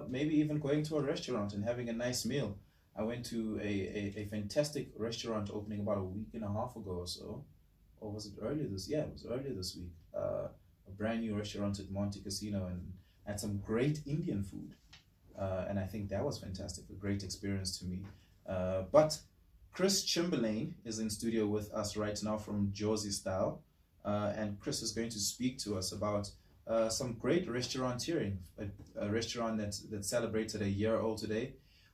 maybe even going to a restaurant and having a nice meal. I went to a fantastic restaurant opening about a week and a half ago or so. Or was it earlier this? Yeah, it was earlier this week. A brand new restaurant at Monte Casino, and had some great Indian food. And I think that was fantastic, a great experience to me. But Chris Chamberlain is in studio with us right now from JoziStyle. And Chris is going to speak to us about some great restauranteering, a restaurant that celebrated a year old today.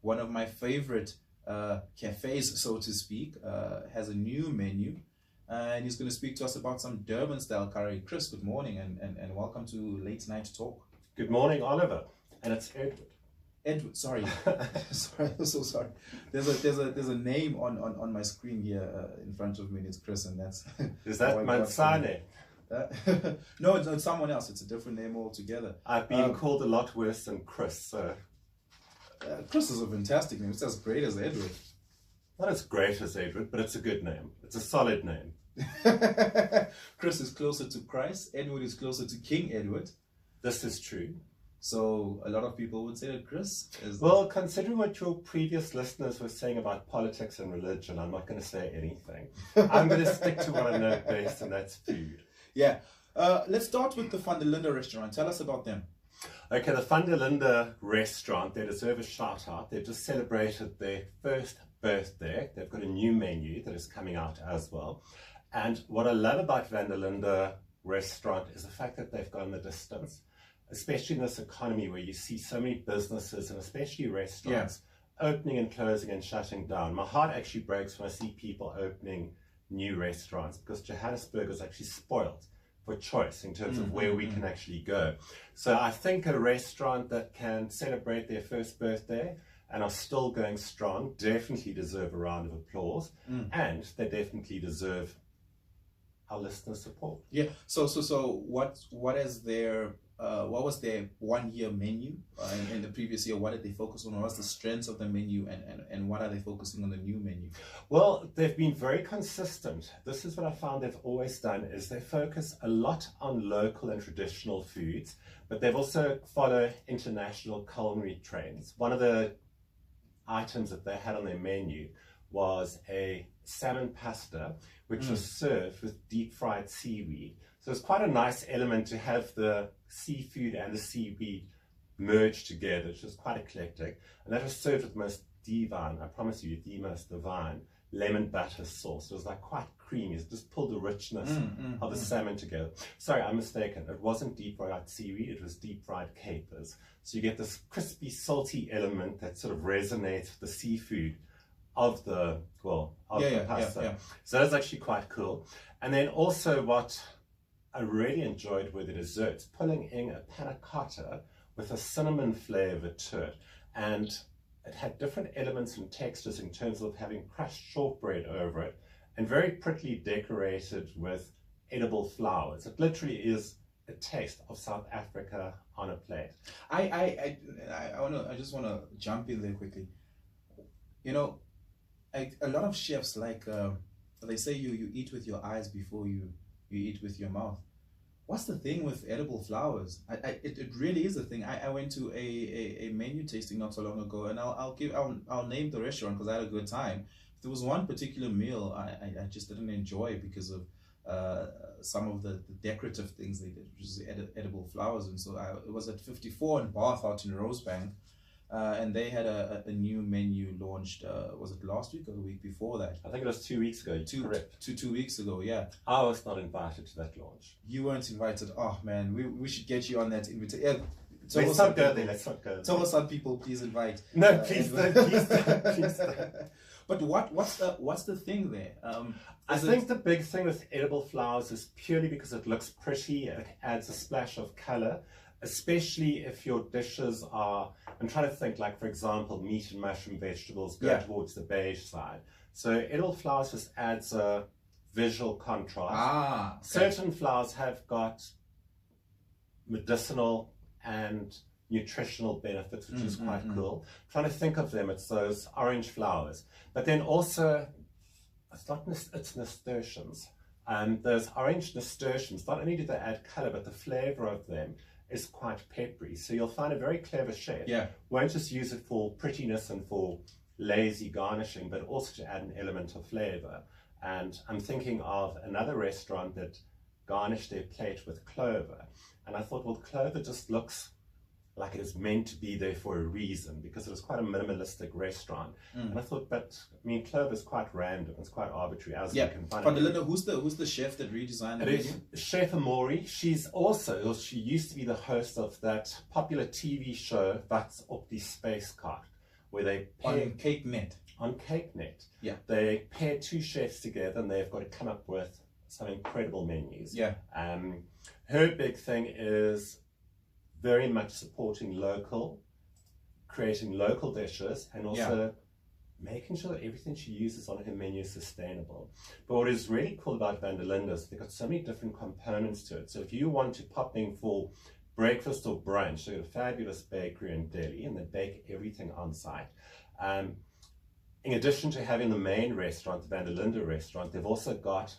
One of my favorite cafes, so to speak, has a new menu. And he's going to speak to us about some Durban-style curry. Chris, good morning and welcome to Late Night Talk. Good morning, Oliver. And it's Edward. Edward, sorry. Sorry, I'm so sorry. There's a name on my screen here in front of me, and it's Chris, and that's... Is that Mansane? No, it's someone else. It's a different name altogether. I've been called a lot worse than Chris, so... Chris is a fantastic name. It's as great as Edward. Not as great as Edward, but it's a good name. It's a solid name. Chris is closer to Christ. Edward is closer to King Edward. This is true. So a lot of people would say that Chris is... Well, considering what your previous listeners were saying about politics and religion, I'm not going to say anything. I'm going to stick to what I know best, and that's food. Yeah. Let's start with the Van der Linde restaurant. Tell us about them. Okay, the Van der Linde restaurant, they deserve a shout out. They've just celebrated their first birthday. They've got a new menu that is coming out as well. And what I love about Van der Linde restaurant is the fact that they've gone the distance, especially in this economy where you see so many businesses and especially restaurants opening and closing and shutting down. My heart actually breaks when I see people opening new restaurants, because Johannesburg is actually spoiled for choice in terms of where we can actually go. So I think a restaurant that can celebrate their first birthday and are still going strong definitely deserve a round of applause, and they definitely deserve our listeners' support. Yeah. So what is their what was their 1 year menu in the previous year? What did they focus on? What's the strengths of the menu, and what are they focusing on the new menu? Well, they've been very consistent. This is what I found they've always done, is they focus a lot on local and traditional foods, but they've also follow international culinary trends. One of the items that they had on their menu was a salmon pasta, which was served with deep fried seaweed. So it's quite a nice element to have the seafood and the seaweed merged together, which is quite eclectic. And that was served with the most divine, I promise you, the most divine lemon butter sauce. It was like quite creamy. It just pulled the richness of the salmon together. Sorry, I'm mistaken. It wasn't deep fried seaweed, it was deep fried capers. So you get this crispy, salty element that sort of resonates with the seafood of the, the pasta. Yeah. So that's actually quite cool. And then also what I really enjoyed were the desserts, pulling in a panna cotta with a cinnamon flavor to it. And it had different elements and textures in terms of having crushed shortbread over it, and very prettily decorated with edible flowers. It literally is a taste of South Africa on a plate. I just wanna jump in there quickly. You know, a lot of chefs they say you eat with your eyes before you eat with your mouth. What's the thing with edible flowers? It really is a thing. I went to a menu tasting not so long ago, and I'll name the restaurant because I had a good time. There was one particular meal I just didn't enjoy because of some of the decorative things they did, which is edible flowers. And so it was at 54 in Bath out in Rosebank. And they had a new menu launched, was it last week or the week before that? I think it was 2 weeks ago. Two weeks ago, yeah. I was not invited to that launch. You weren't invited. Oh man, we should get you on that invitation. Yeah, let's not go there. Let's not go there. Tell us some people, please invite. No, please don't. Please don't. Please don't. But what's the thing there? I think the big thing with edible flowers is purely because it looks pretty. It adds a splash of color, especially if your dishes are, I'm trying to think, like for example, meat and mushroom vegetables go towards the beige side. So edible flowers just adds a visual contrast. Certain flowers have got medicinal and nutritional benefits, which is quite cool. Trying to think of them, it's those orange flowers. But then also, it's nasturtiums. Those orange nasturtiums, not only do they add color, but the flavor of them is quite peppery. So you'll find a very clever chef. Yeah. Won't just use it for prettiness and for lazy garnishing, but also to add an element of flavor. And I'm thinking of another restaurant that garnished their plate with clover. And I thought, well, clover just looks like it is meant to be there for a reason, because it was quite a minimalistic restaurant. And I thought, but I mean, clover is quite random, it's quite arbitrary, as you can find. Van der Linde, who's the chef that redesigned the menu? Chef Amori. She used to be the host of that popular TV show That's Op die Spacekaart, where they pair, on Cake Net. On Cake Net. Yeah. They pair two chefs together and they've got to come up with some incredible menus. Yeah. Her big thing is very much supporting local, creating local dishes, and also making sure that everything she uses on her menu is sustainable. But what is really cool about Van der Linde is they've got so many different components to it. So if you want to pop in for breakfast or brunch, they've got a fabulous bakery in Delhi, and they bake everything on site. In addition to having the main restaurant, the Van der Linde restaurant, they've also got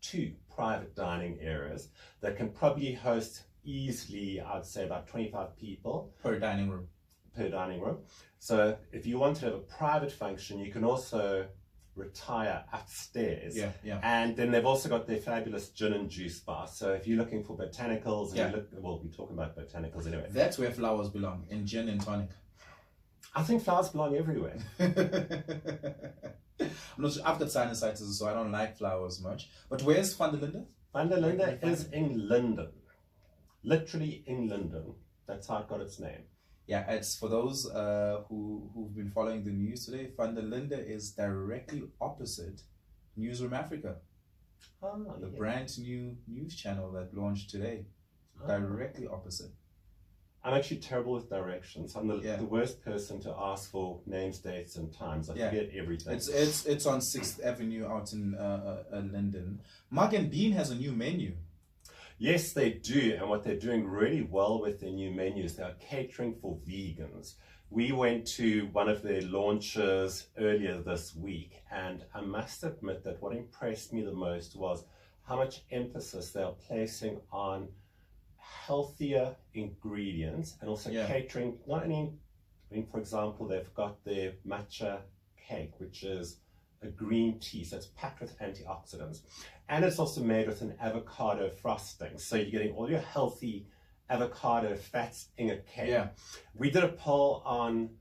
2 private dining areas that can probably host easily, I'd say, about 25 people per dining room. So if you want to have a private function, you can also retire upstairs. And then they've also got their fabulous gin and juice bar. So if you're looking for botanicals, and we'll be talking about botanicals anyway. That's where flowers belong, in gin and tonic. I think flowers belong everywhere. I'm not sure. I've got sinusitis, so I don't like flowers much. But where's Van der Linde? Van der Linde is in Linden. Literally in Linden. That's how it got its name. Yeah, it's for those who've been following the news today. Van der Linde is directly opposite Newsroom Africa, the brand new news channel that launched today. Directly opposite. I'm actually terrible with directions. I'm the worst person to ask for names, dates, and times. I forget everything. It's on 6th Avenue out in London. Mug and Bean has a new menu. Yes, they do, and what they're doing really well with their new menus, they are catering for vegans. We went to one of their launches earlier this week, and I must admit that what impressed me the most was how much emphasis they are placing on healthier ingredients, and also catering, not only, for example, they've got their matcha cake, which is a green tea, so it's packed with antioxidants, and it's also made with an avocado frosting, so you're getting all your healthy avocado fats in a cake. We did a poll on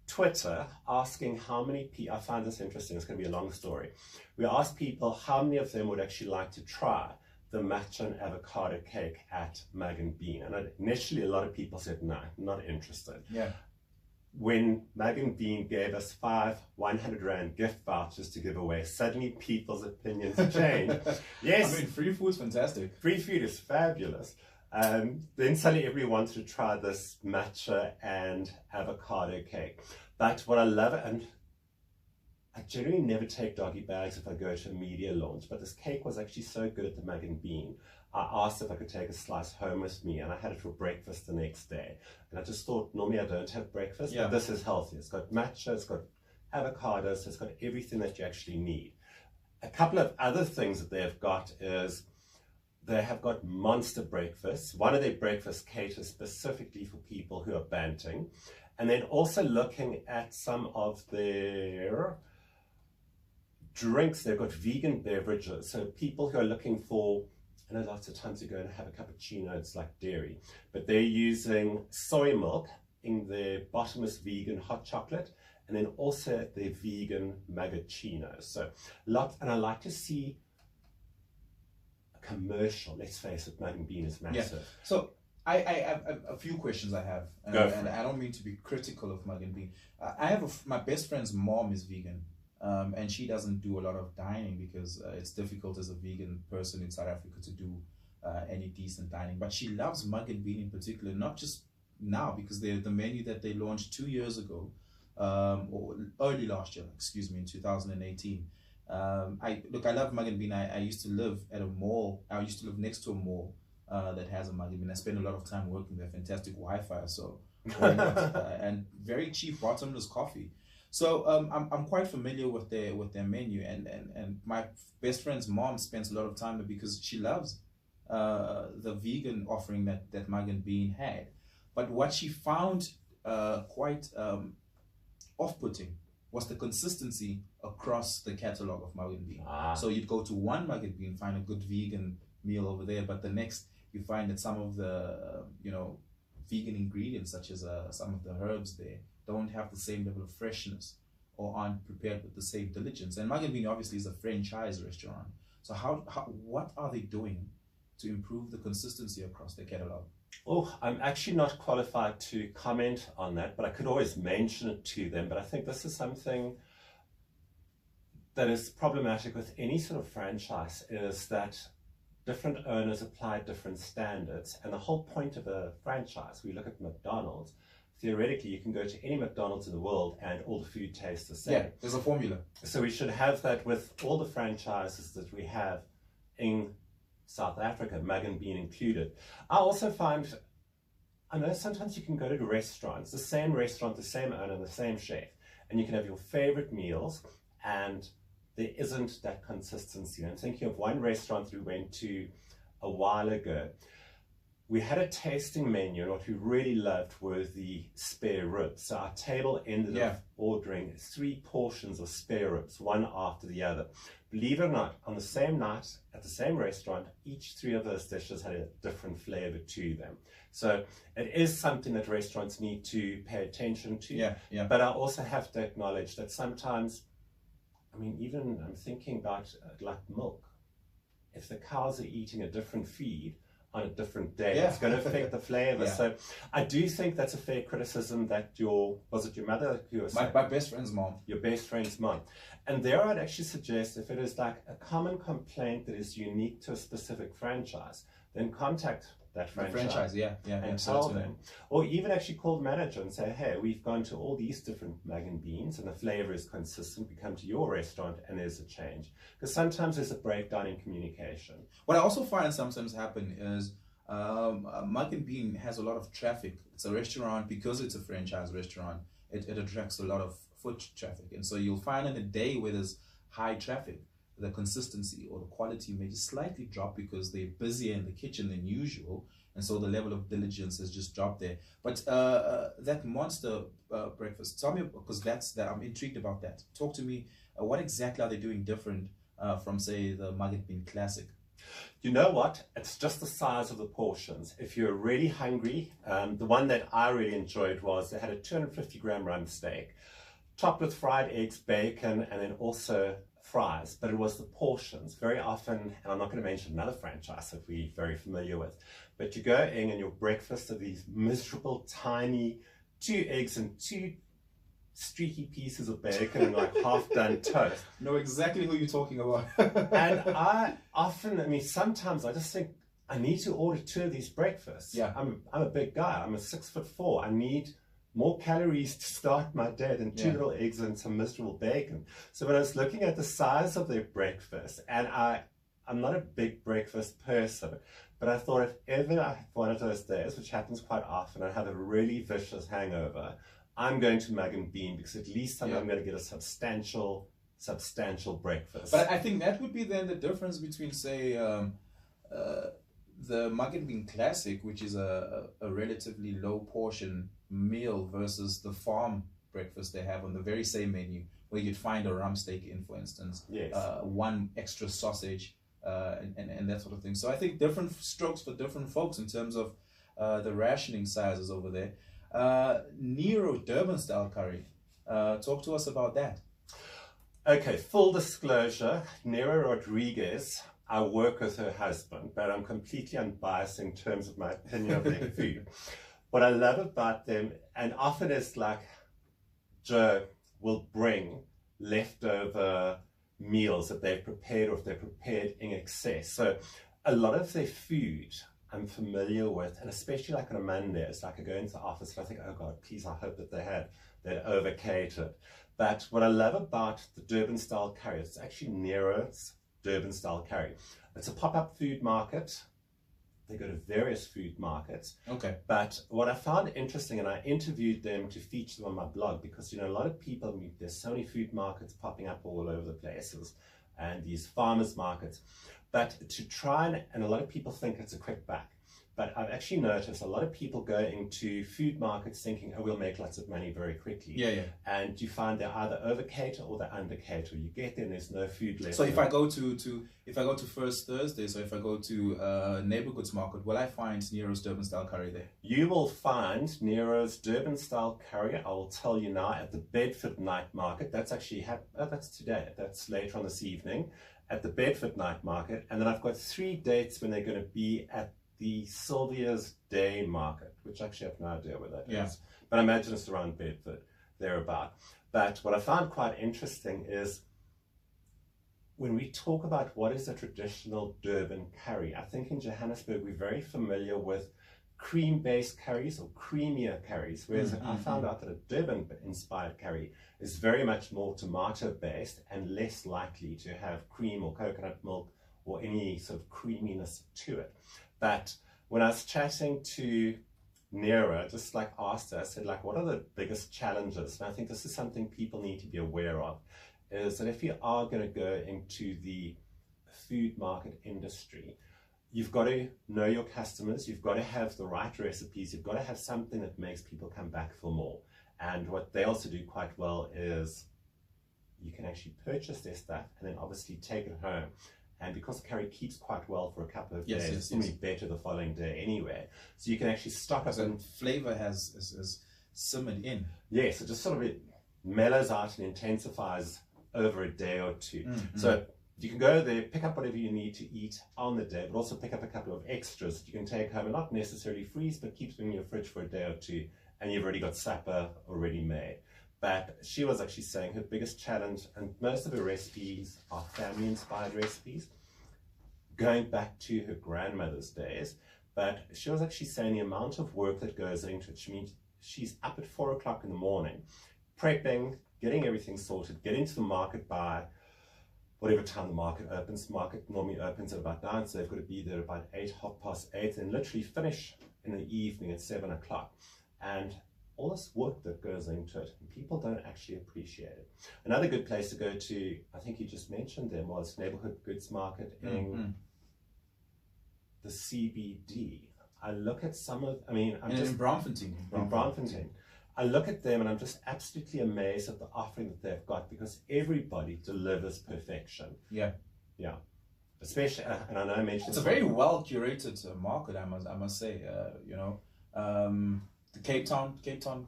Twitter asking how many people, I find this interesting, it's going to be a long story. We asked people how many of them would actually like to try the matcha and avocado cake at Mug and Bean, and initially a lot of people said no, not interested. When Mug and Bean gave us 5 100 gift vouchers to give away, suddenly people's opinions changed. Yes, I mean, free food is fantastic. Free food is fabulous. Then suddenly everyone wanted to try this matcha and avocado cake. But what I love, and I generally never take doggy bags if I go to a media launch, but this cake was actually so good at the Mug and Bean. I asked if I could take a slice home with me, and I had it for breakfast the next day. And I just thought, normally I don't have breakfast, but this is healthy. It's got matcha, it's got avocados, it's got everything that you actually need. A couple of other things that they've got is they have got monster breakfasts. One of their breakfasts caters specifically for people who are banting. And then also looking at some of their drinks, they've got vegan beverages. So people who are looking for, I know lots of times you go and have a cappuccino, it's like dairy, but they're using soy milk in their bottomless vegan hot chocolate, and then also their vegan magacchinos. So lots, and I like to see a commercial. Let's face it, Mug and Bean is massive. So I have a few questions I have, and I don't mean to be critical of Mug and Bean. I have my best friend's mom is vegan. And she doesn't do a lot of dining because it's difficult as a vegan person in South Africa to do any decent dining. But she loves Mug and Bean in particular, not just now, because they're the menu that they launched 2 years ago, or early last year, excuse me, in 2018. I love Mug and Bean. I used to live at a mall. I used to live next to a mall that has a Mug and Bean. I spend a lot of time working there. Fantastic Wi-Fi, so why not? And very cheap bottomless coffee. So I'm quite familiar with their menu, and my best friend's mom spends a lot of time there because she loves the vegan offering that Mug and Bean had. But what she found quite off-putting was the consistency across the catalog of Mug and Bean. So you'd go to one Mug and Bean, find a good vegan meal over there, but the next you find that some of the vegan ingredients, such as some of the herbs there, don't have the same level of freshness or aren't prepared with the same diligence. And Mug and Bean obviously is a franchise restaurant. So what are they doing to improve the consistency across their catalog? Oh, I'm actually not qualified to comment on that, but I could always mention it to them. But I think this is something that is problematic with any sort of franchise, is that different owners apply different standards. And the whole point of a franchise, we look at McDonald's, theoretically you can go to any McDonald's in the world and all the food tastes the same. Yeah, there's a formula. So we should have that with all the franchises that we have in South Africa, Mug and Bean included. I also find, I know sometimes you can go to restaurants, the same restaurant, the same owner, the same chef, and you can have your favorite meals and there isn't that consistency. I'm thinking of one restaurant we went to a while ago. We had a tasting menu, and what we really loved were the spare ribs. So our table ended up ordering 3 portions of spare ribs, one after the other. Believe it or not, on the same night, at the same restaurant, each 3 of those dishes had a different flavor to them. So it is something that restaurants need to pay attention to. But I also have to acknowledge that sometimes, I mean, even I'm thinking about like milk. If the cows are eating a different feed on a different day, it's going to affect the flavor. So I do think that's a fair criticism that was it your mother who was my best friend's mom. Your best friend's mom. And there I'd actually suggest, if it is like a common complaint that is unique to a specific franchise, then contact that franchise, and tell them, or even actually call the manager and say, hey, we've gone to all these different Mug and Beans and the flavor is consistent. We come to your restaurant and there's a change, because sometimes there's a breakdown in communication. What I also find sometimes happen is Mug and Bean has a lot of traffic. It's a restaurant, because it's a franchise restaurant, it attracts a lot of foot traffic, and so you'll find in a day where there's high traffic, the consistency or the quality may just slightly drop because they're busier in the kitchen than usual, and so the level of diligence has just dropped there. But that monster breakfast, tell me, because I'm intrigued about that. Talk to me, what exactly are they doing different from, say, the Mug and Bean Classic? You know what? It's just the size of the portions. If you're really hungry, the one that I really enjoyed was they had a 250-gram rump steak, topped with fried eggs, bacon, and then also fries, but it was the portions. Very often, and I'm not going to mention another franchise that we're very familiar with, but you go in and your breakfast are these miserable, tiny 2 eggs and 2 streaky pieces of bacon and like half-done toast. Know exactly who you're talking about. And I mean, sometimes I just think, I need to order 2 of these breakfasts. I'm a big guy. I'm a 6'4". I need more calories to start my day than 2 little eggs and some miserable bacon. So when I was looking at the size of their breakfast, and I'm not a big breakfast person, but I thought if ever I have one of those days, which happens quite often, I have a really vicious hangover, I'm going to Mug and Bean, because at least I'm going to get a substantial breakfast. But I think that would be then the difference between, say, the Mug and Bean Classic, which is a relatively low portion meal, versus the farm breakfast they have on the very same menu, where you'd find a rump steak in, for instance, one extra sausage, and that sort of thing. So I think different strokes for different folks in terms of the rationing sizes over there. Nero Durban style curry, talk to us about that. Okay, full disclosure, Nero Rodriguez, I work with her husband, but I'm completely unbiased in terms of my opinion of their food. What I love about them, and often it's like Joe will bring leftover meals that they've prepared, or if they're prepared in excess. So a lot of their food I'm familiar with, and especially like on a Monday, it's like I go into the office and I think, oh God, please, I hope that they'd overcatered. But what I love about the Durban style curry, it's actually Nero's Durban style curry. It's a pop-up food market. They go to various food markets. Okay. But what I found interesting, and I interviewed them to feature them on my blog, because, you know, a lot of people, there's so many food markets popping up all over the places. and these farmers markets. But to try and a lot of people think it's a quick buck. But I've actually noticed a lot of people go into food markets thinking, oh, we'll make lots of money very quickly. Yeah. And you find they're either over cater or they're under cater. You get there and there's no food left. So if I go to First Thursday, so if I go to Neighbour Goods Market, will I find Nero's Durban style curry there? You will find Nero's Durban style curry, I will tell you now, at the Bedford Night Market. That's actually, that's today. That's later on this evening at the Bedford Night Market. And then I've got 3 dates when they're going to be at the Sylvia's Day Market, which actually I have no idea where that is. But I imagine it's around Bedford, thereabout. But what I found quite interesting is when we talk about what is a traditional Durban curry, I think in Johannesburg we're very familiar with cream-based curries or creamier curries, whereas I found out that a Durban-inspired curry is very much more tomato-based and less likely to have cream or coconut milk or any sort of creaminess to it. But when I was chatting to Nero, just like asked her, I said, like, what are the biggest challenges? And I think this is something people need to be aware of, is that if you are going to go into the food market industry, you've got to know your customers, you've got to have the right recipes, you've got to have something that makes people come back for more. And what they also do quite well is you can actually purchase their stuff and then obviously take it home. And because the curry keeps quite well for a couple of days, it's going to be better the following day anyway. So you can actually stock up. So flavour has simmered in. Yes, it just sort of it mellows out and intensifies over a day or two. So you can go there, pick up whatever you need to eat on the day, but also pick up a couple of extras that you can take home and not necessarily freeze, but keep them in your fridge for a day or two, and you've already got supper already made. But she was actually saying her biggest challenge, and most of her recipes are family-inspired recipes, going back to her grandmother's days. But she was actually saying the amount of work that goes into it. She means she's up at 4 o'clock in the morning, prepping, getting everything sorted, getting to the market by whatever time the market opens. The market normally opens at about 9, so they've got to be there about 8, 8:30, and literally finish in the evening at 7 o'clock. And all this work that goes into it, and people don't actually appreciate it. Another good place to go to, I think you just mentioned them, was Neighbourhood Goods Market in the CBD. I look at some of, I mean, I'm just in Braamfontein. In Braamfontein. I look at them and I'm just absolutely amazed at the offering that they've got, because everybody delivers perfection. Yeah. Especially, and I know I mentioned it's a very well curated market, I must say. The Cape Town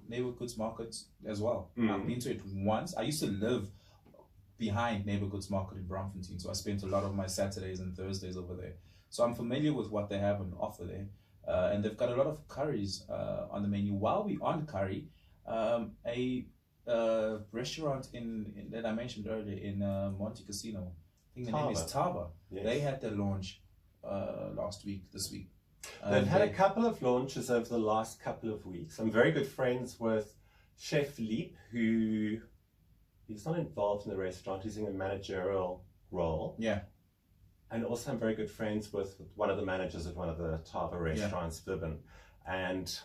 Neighbourhood Goods Markets as well. I've been to it once. I used to live behind Neighbourhood Goods Market in Braamfontein, so I spent a lot of my Saturdays and Thursdays over there. So I'm familiar with what they have on offer there. And they've got a lot of curries on the menu. While we're on curry, a restaurant in that I mentioned earlier in Monte Casino, I think the name is Taba. Yes. They had their launch this week. They've had a couple of launches over the last couple of weeks. I'm very good friends with Chef Leap, who he's not involved in the restaurant, he's in a managerial role. Yeah. And also I'm very good friends with one of the managers at one of the Tava restaurants, Vibin. And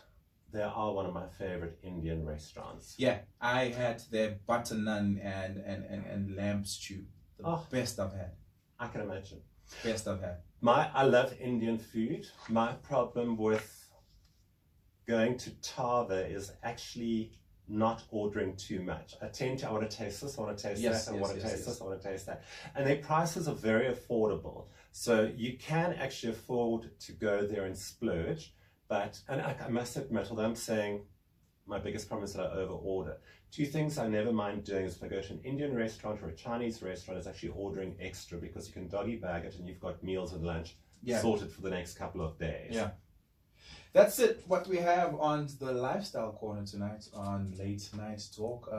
they are one of my favorite Indian restaurants. Yeah, I had their butter naan and lamb stew. The best I've had. I can imagine. Best I've had. I love Indian food. My problem with going to Tava is actually not ordering too much. I want to taste this, I want to taste that, I want to taste this, I want to taste that. And their prices are very affordable. So you can actually afford to go there and splurge. But, and I must admit, although I'm saying my biggest problem is that I over-order. 2 things I never mind doing is if I go to an Indian restaurant or a Chinese restaurant, is actually ordering extra, because you can doggy bag it and you've got meals and lunch sorted for the next couple of days. Yeah. That's it, what we have on the Lifestyle Corner tonight on Late Night Talk.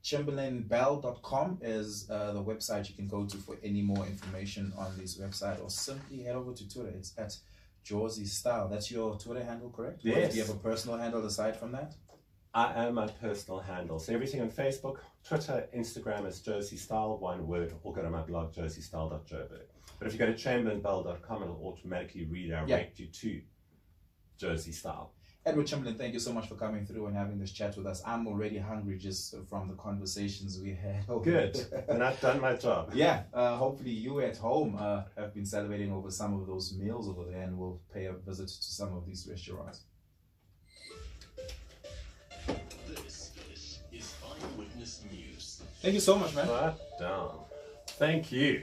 ChamberlainBell.com is the website you can go to for any more information on this website, or simply head over to Twitter. It's at JoziStyle. That's your Twitter handle, correct? Yes. Or do you have a personal handle aside from that? I am my personal handle. So everything on Facebook, Twitter, Instagram is JoziStyle, one word, or go to my blog, jozistyle.joburg. But if you go to ChamberlainBell.com, it'll automatically redirect you to JoziStyle. Edward Chamberlain, thank you so much for coming through and having this chat with us. I'm already hungry just from the conversations we had. Good. And I've done my job. Yeah, hopefully you at home have been salivating over some of those meals over there, and will pay a visit to some of these restaurants. This is Eyewitness News. Thank you so much, man. Right down. Thank you.